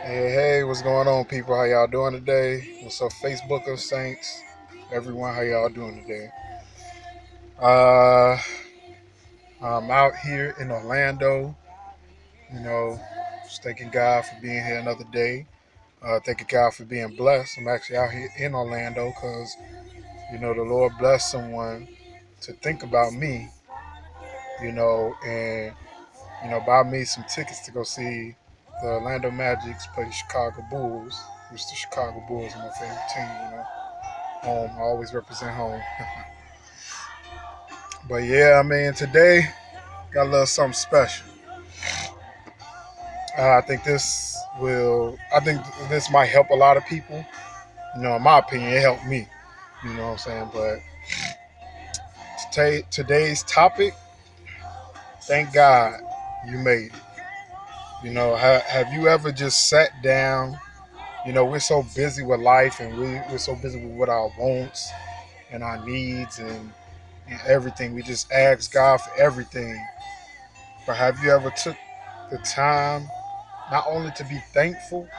Hey, what's going on, people? How y'all doing today? What's up, Facebook of Saints? Everyone, how y'all doing today? Uh, I'm out here in Orlando, you know, just thanking God for being here another day. Thanking God for being blessed. I'm actually out here in Orlando because, the Lord blessed someone to think about me, and, buy me some tickets to go see the Orlando Magics play the Chicago Bulls, which the Chicago Bulls are my favorite team. Home. I always represent home. But yeah, I mean, today got a little something special. I think this might help a lot of people. In my opinion, it helped me. You know what I'm saying? But today's topic, thank God you made it. Have you ever just sat down? We're so busy with life and we're so busy with what our wants and our needs and everything. We just ask God for everything. But have you ever took the time not only to be thankful,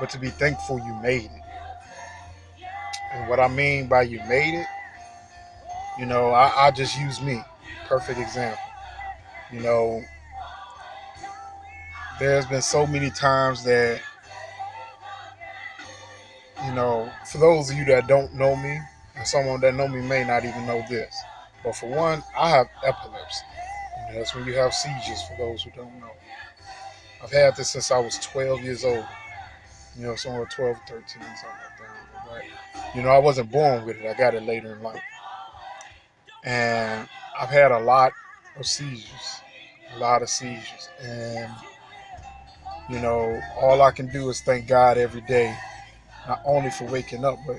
but to be thankful you made it? And what I mean by you made it, I just use me. Perfect example. You know, there's been so many times that, for those of you that don't know me, and someone that know me may not even know this. But for one, I have epilepsy. That's when you have seizures, for those who don't know. I've had this since I was 12 years old. Somewhere 12, 13, something like that. But, I wasn't born with it. I got it later in life. And I've had of seizures, a lot of seizures. And, all I can do is thank God every day, not only for waking up, but,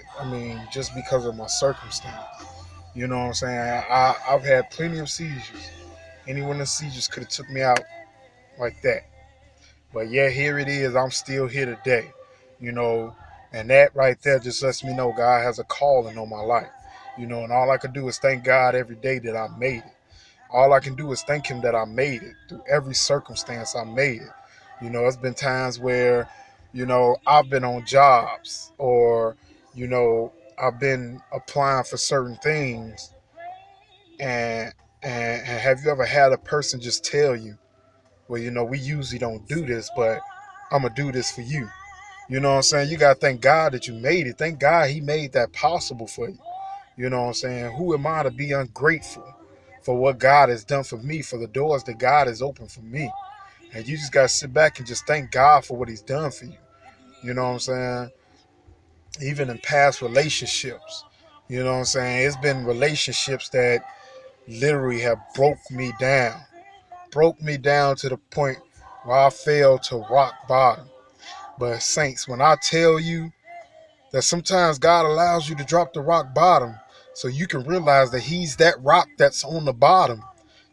just because of my circumstance. You know what I'm saying? I've had plenty of seizures. Anyone in seizures could have took me out like that. But yeah, here it is. I'm still here today, you know, and that right there just lets me know God has a calling on my life, and all I can do is thank God every day that I made it. All I can do is thank Him that I made it through every circumstance. I made it. It's been times where, I've been on jobs or, I've been applying for certain things, and and have you ever had a person just tell you, well, we usually don't do this, but I'm gonna do this for you. You know what I'm saying? You gotta thank God that you made it. Thank God He made that possible for you. You know what I'm saying? Who am I to be ungrateful for what God has done for me, for the doors that God has opened for me? And you just gotta sit back and just thank God for what He's done for you. You know what I'm saying? Even in past relationships, you know what I'm saying? It's been relationships that literally have broke me down to the point where I fell to rock bottom. But saints, when I tell you that sometimes God allows you to drop the rock bottom so you can realize that He's that rock that's on the bottom.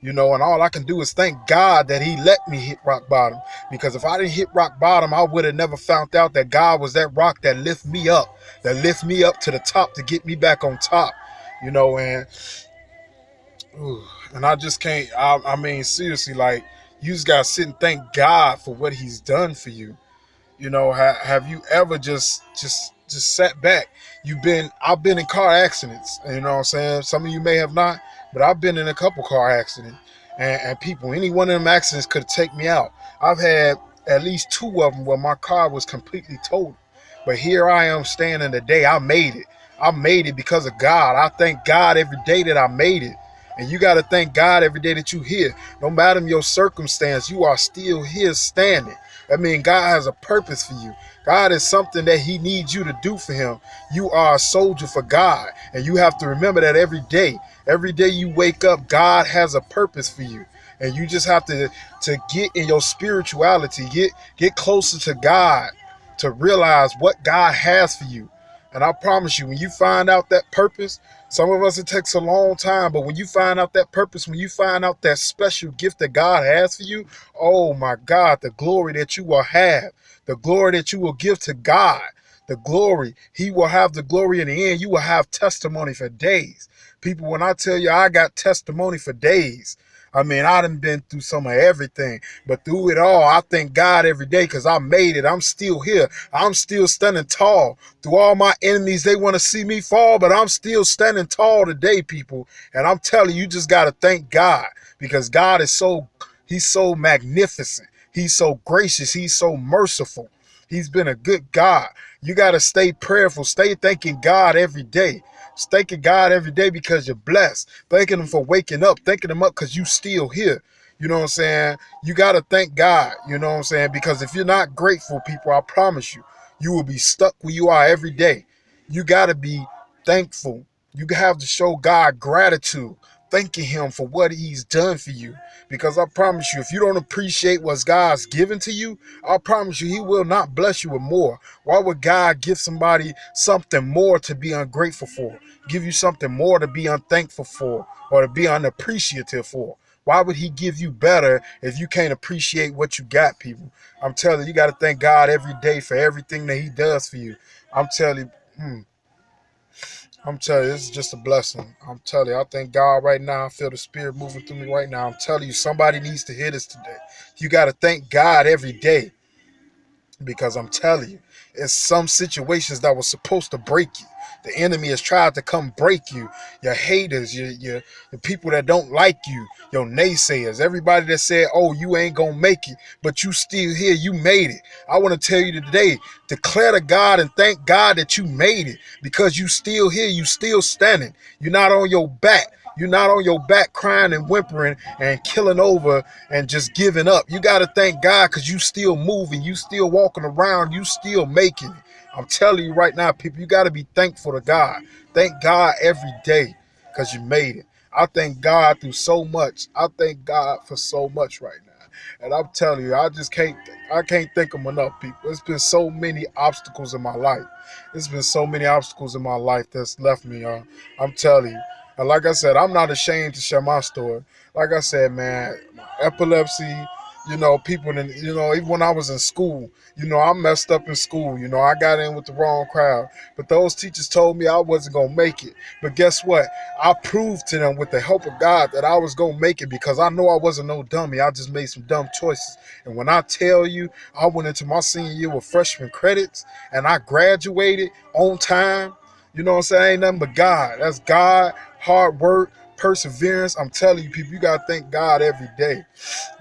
And all I can do is thank God that He let me hit rock bottom. Because if I didn't hit rock bottom, I would have never found out that God was that rock that lift me up to the top to get me back on top. And ooh, and I just can't. Seriously, like, you just gotta sit and thank God for what He's done for you. Have you ever just sat back? I've been in car accidents. You know what I'm saying? Some of you may have not, but I've been in a couple car accidents, and people, any one of them accidents could take me out. I've had at least two of them where my car was completely totaled. But here I am standing today. I made it. I made it because of God. I thank God every day that I made it. And you got to thank God every day that you here. No matter your circumstance, you are still here standing. I mean, God has a purpose for you. God is something that He needs you to do for Him. You are a soldier for God. And you have to remember that every day. Every day you wake up, God has a purpose for you. And you just have to get in your spirituality, get closer to God, to realize what God has for you. And I promise you, when you find out that purpose, some of us, it takes a long time, but when you find out that purpose, when you find out that special gift that God has for you, oh my God, the glory that you will have, the glory that you will give to God, the glory, He will have the glory in the end. You will have testimony for days. People, when I tell you I got testimony for days, I mean, I done been through some of everything, but through it all, I thank God every day because I made it. I'm still here. I'm still standing tall. Through all my enemies, they want to see me fall, but I'm still standing tall today, people. And I'm telling you, you just got to thank God because God is he's so magnificent. He's so gracious. He's so merciful. He's been a good God. You got to stay prayerful. Stay thanking God every day. Thanking God every day because you're blessed. Thanking him for waking up. Thanking him up because you still here. You know what I'm saying? You got to thank God. You know what I'm saying? Because if you're not grateful, people, I promise you, you will be stuck where you are every day. You got to be thankful. You have to show God gratitude, thanking him for what he's done for you. Because I promise you, if you don't appreciate what God's given to you, I promise you, he will not bless you with more. Why would God give somebody something more to be ungrateful for? Give you something more to be unthankful for or to be unappreciative for? Why would he give you better if you can't appreciate what you got, people? I'm telling you, you got to thank God every day for everything that he does for you. I'm telling you, I'm telling you, this is just a blessing. I'm telling you, I thank God right now. I feel the spirit moving through me right now. I'm telling you, somebody needs to hear this today. You got to thank God every day because I'm telling you, it's some situations that were supposed to break you. The enemy has tried to come break you. Your haters, the people that don't like you, your naysayers, everybody that said, oh, you ain't going to make it, but you still here, you made it. I want to tell you today, declare to God and thank God that you made it because you still here, you still standing. You're not on your back. You're not on your back crying and whimpering and killing over and just giving up. You got to thank God because you still moving. You still walking around. You still making it. I'm telling you right now, people, you got to be thankful to God. Thank God every day because you made it. I thank God through so much. I thank God for so much right now. And I'm telling you, I can't thank them enough, people. There's been so many obstacles in my life. There's been so many obstacles in my life that's left me. I'm telling you. And like I said, I'm not ashamed to share my story. Like I said, man, epilepsy, people, even when I was in school, I messed up in school. I got in with the wrong crowd. But those teachers told me I wasn't going to make it. But guess what? I proved to them with the help of God that I was going to make it because I know I wasn't no dummy. I just made some dumb choices. And when I tell you, I went into my senior year with freshman credits and I graduated on time. You know what I'm saying? Ain't nothing but God. That's God, hard work, perseverance. I'm telling you, people, you got to thank God every day.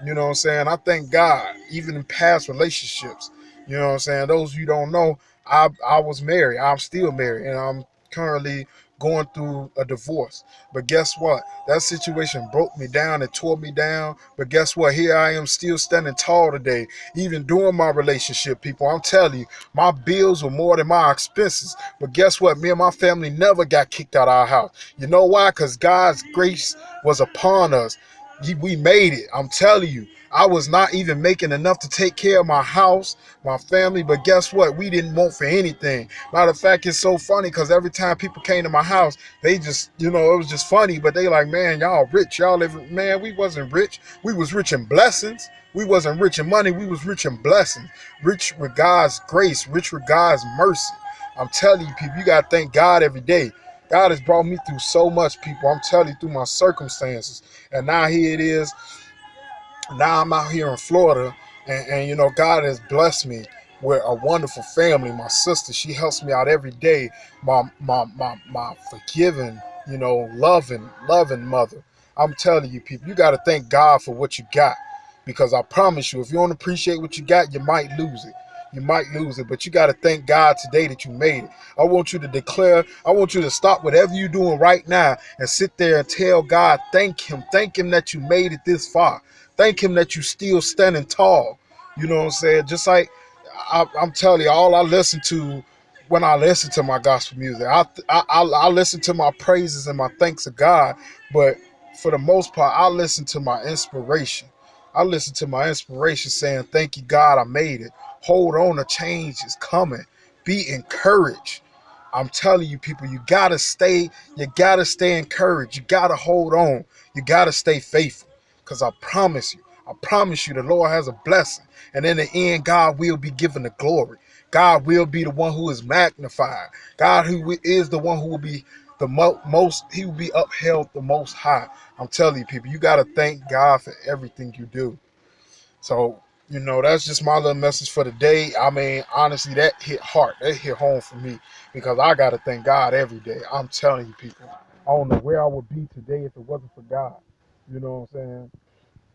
You know what I'm saying? I thank God, even in past relationships. You know what I'm saying? Those of you don't know, I was married. I'm still married, and I'm currently going through a divorce. But guess what? That situation broke me down and tore me down. But guess what? Here I am still standing tall today, even during my relationship, people. I'm telling you, my bills were more than my expenses. But guess what? Me and my family never got kicked out of our house. You know why? Because God's grace was upon us. We made it. I'm telling you. I was not even making enough to take care of my house, my family, but guess what? We didn't want for anything. Matter of fact, it's so funny because every time people came to my house, they just, it was just funny, but they like, man, y'all rich. Y'all live, man, we wasn't rich. We was rich in blessings. We wasn't rich in money. We was rich in blessings. Rich with God's grace, rich with God's mercy. I'm telling you, people, you got to thank God every day. God has brought me through so much, people. I'm telling you, through my circumstances. And now here it is. Now I'm out here in Florida, and God has blessed me with a wonderful family. My sister, she helps me out every day. My forgiving, loving mother. I'm telling you, people, you got to thank God for what you got, because I promise you, if you don't appreciate what you got, you might lose it. You might lose it, but you got to thank God today that you made it. I want you to declare, I want you to stop whatever you're doing right now and sit there and tell God, thank him that you made it this far. Thank him that you still standing tall. You know what I'm saying? Just like I'm telling you, all I listen to when I listen to my gospel music, I listen to my praises and my thanks of God, but for the most part, I listen to my inspiration. I listen to my inspiration saying, thank you, God, I made it. Hold on, a change is coming. Be encouraged. I'm telling you, people, you gotta stay encouraged. You gotta hold on. You gotta stay faithful. Because I promise you, the Lord has a blessing. And in the end, God will be given the glory. God will be the one who is magnified. God who is the one who will be most he will be upheld the most high. I'm telling you, people, you got to thank God for everything you do. So, that's just my little message for the day. I mean, honestly, that hit hard. That hit home for me because I got to thank God every day. I'm telling you, people. I don't know where I would be today if it wasn't for God. You know what I'm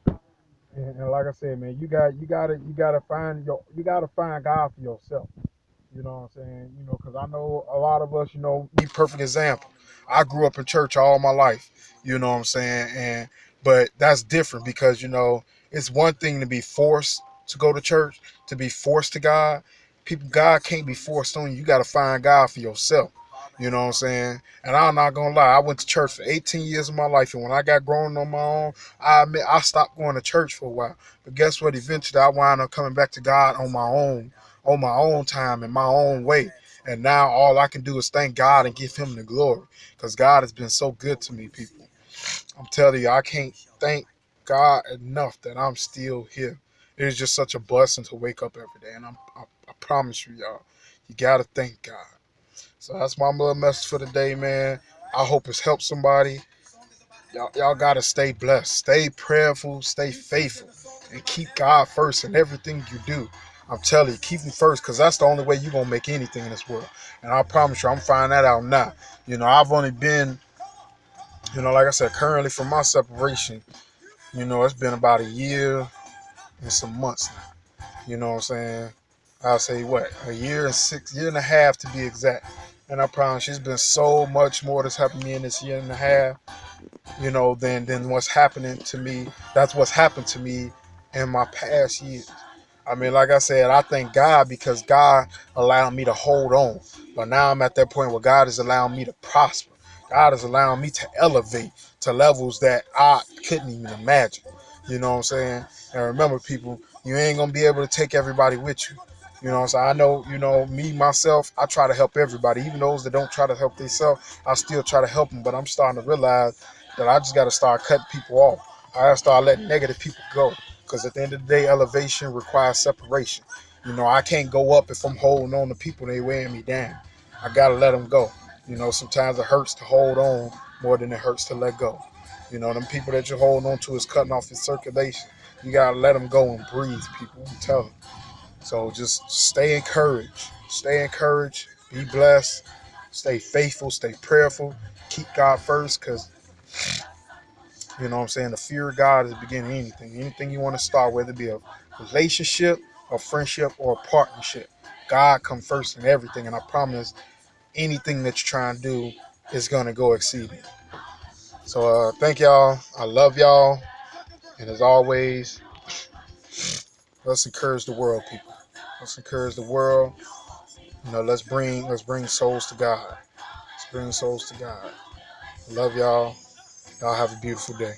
saying? And like I said, man, you gotta find God for yourself. You know what I'm saying? Because I know a lot of us, me perfect example. I grew up in church all my life. You know what I'm saying? But that's different because it's one thing to be forced to go to church, to be forced to God. God can't be forced on you. You got to find God for yourself. You know what I'm saying? And I'm not gonna lie, I went to church for 18 years of my life, and when I got grown on my own, I admit I stopped going to church for a while. But guess what? Eventually, I wound up coming back to God on my own time in my own way. And now all I can do is thank God and give him the glory because God has been so good to me, people. I'm telling you, I can't thank God enough that I'm still here. It is just such a blessing to wake up every day. And I promise you, y'all, you got to thank God. So that's my little message for the day, man. I hope it's helped somebody. Y'all got to stay blessed, stay prayerful, stay faithful, and keep God first in everything you do. I'm telling you, keep him first because that's the only way you're going to make anything in this world. And I promise you, I'm finding that out now. I've only been, like I said, currently from my separation, it's been about a year and some months now. You know what I'm saying? I'll say what, a year and a half to be exact. And I promise you, it's been so much more that's happened to me in this year and a half than what's happening to me. That's what's happened to me in my past years. I mean, like I said, I thank God because God allowed me to hold on. But now I'm at that point where God is allowing me to prosper. God is allowing me to elevate to levels that I couldn't even imagine. You know what I'm saying? And remember, people, you ain't going to be able to take everybody with you. You know what I'm saying? I know, me, myself, I try to help everybody. Even those that don't try to help themselves, I still try to help them. But I'm starting to realize that I just got to start cutting people off. I got to start letting negative people go. Because at the end of the day, elevation requires separation. I can't go up if I'm holding on to people they weighing me down. I gotta let them go. Sometimes it hurts to hold on more than it hurts to let go. Them people that you're holding on to is cutting off your circulation. You gotta let them go and breathe, people. I'm telling you. So just stay encouraged. Stay encouraged. Be blessed. Stay faithful. Stay prayerful. Keep God first, because you know what I'm saying? The fear of God is the beginning of anything. Anything you want to start, whether it be a relationship, a friendship, or a partnership. God come first in everything. And I promise anything that you're trying to do is going to go exceeding. So thank y'all. I love y'all. And as always, let's encourage the world, people. Let's encourage the world. Let's bring souls to God. Let's bring souls to God. I love y'all. Y'all have a beautiful day.